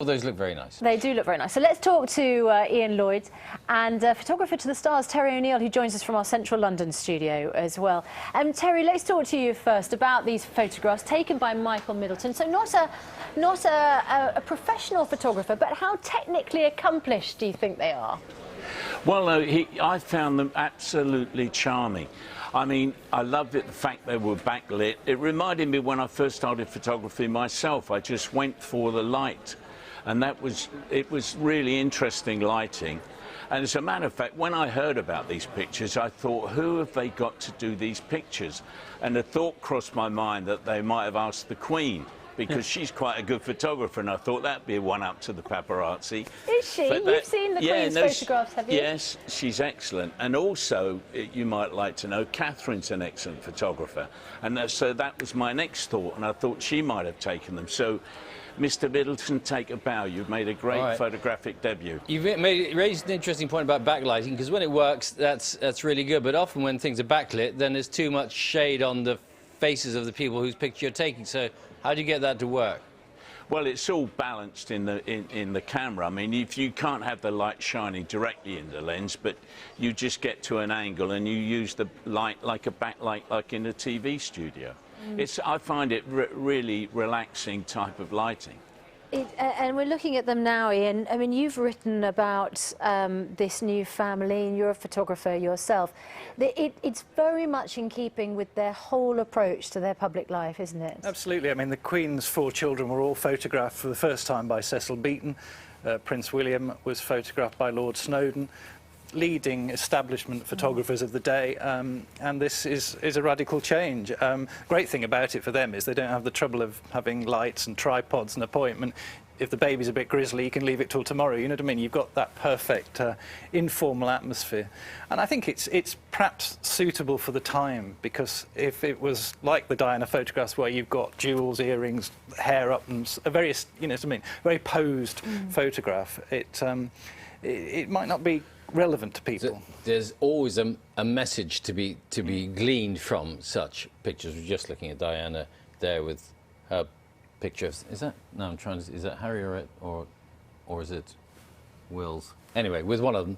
All those look very nice. They do look very nice. So let's talk to Ian Lloyd and photographer to the stars, Terry O'Neill, who joins us from our central London studio as well. Terry, let's talk to you first about these photographs taken by Michael Middleton. So not a professional photographer, but how technically accomplished do you think they are? Well, I found them absolutely charming. I mean, I loved it, the fact they were backlit. It reminded me when I first started photography myself. I just went for the light. And it was really interesting lighting. And as a matter of fact, when I heard about these pictures, I thought, who have they got to do these pictures? And the thought crossed my mind that they might have asked the Queen, because she's quite a good photographer, and I thought that'd be a one-up to the paparazzi. Is she? You've seen the Queen's photographs, have you? Yes, she's excellent. And also, you might like to know, Catherine's an excellent photographer. And so that was my next thought, and I thought she might have taken them. So, Mr. Middleton, take a bow. You've made a great photographic debut. You've raised an interesting point about backlighting, because when it works, that's really good. But often when things are backlit, then there's too much shade on the faces of the people whose picture you're taking. So how do you get that to work? Well, it's all balanced in the camera. I mean, if you can't have the light shining directly in the lens, but you just get to an angle and you use the light like a backlight, like in a TV studio. I find it really relaxing type of lighting. And we're looking at them now, Ian. I mean, you've written about this new family, and you're a photographer yourself. It's very much in keeping with their whole approach to their public life, isn't it? Absolutely. I mean, the Queen's 4 children were all photographed for the first time by Cecil Beaton. Prince William was photographed by Lord Snowdon, leading establishment photographers of the day, and this is a radical change. Great thing about it for them is they don't have the trouble of having lights and tripods and appointment. If the baby's a bit grisly, you can leave it till tomorrow, you know what I mean? You've got that perfect informal atmosphere. And I think it's perhaps suitable for the time, because if it was like the Diana photographs where you've got jewels, earrings, hair up, and a very, you know what I mean, very posed photograph, it might not be relevant to people. There's always a message to be gleaned from such pictures. We're just looking at Diana there with her picture of, is that Harry or is it Will's? Anyway, with one of them.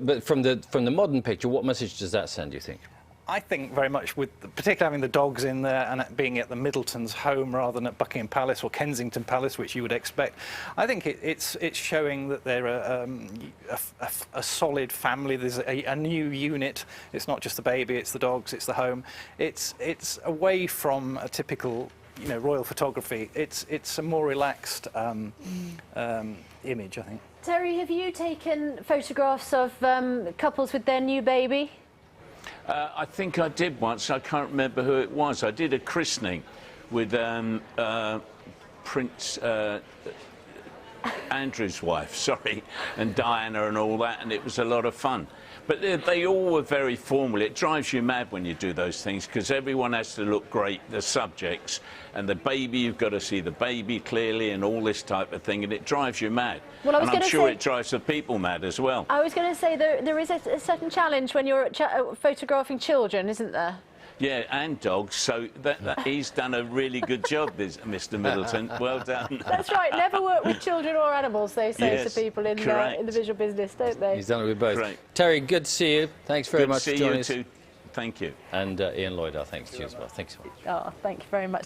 But from the modern picture, what message does that send, do you think? I think very much, with particularly having the dogs in there and it being at the Middletons' home rather than at Buckingham Palace or Kensington Palace, which you would expect. I think it's showing that they're a solid family. There's a new unit. It's not just the baby, it's the dogs, it's the home. It's away from a typical, you know, royal photography. It's a more relaxed image, I think. Terry, have you taken photographs of couples with their new baby? I think I did once. I can't remember who it was. I did a christening with Prince Andrew's wife, sorry, and Diana and all that, and it was a lot of fun. But they all were very formal. It drives you mad when you do those things, because everyone has to look great, the subjects, and the baby, you've got to see the baby clearly and all this type of thing, and it drives you mad. Well, and I'm sure it drives the people mad as well. I was going to say there is a certain challenge when you're photographing children, isn't there? Yeah, and dogs, so he's done a really good job, Mr. Middleton. Well done. That's right, never work with children or animals, they say to people in the visual business, don't they? He's done it with both. Correct. Terry, good to see you. Thanks very much for joining us. Good to see you too. Thank you. And Ian Lloyd, our thanks to you as well. Thanks so much. Oh, thank you very much.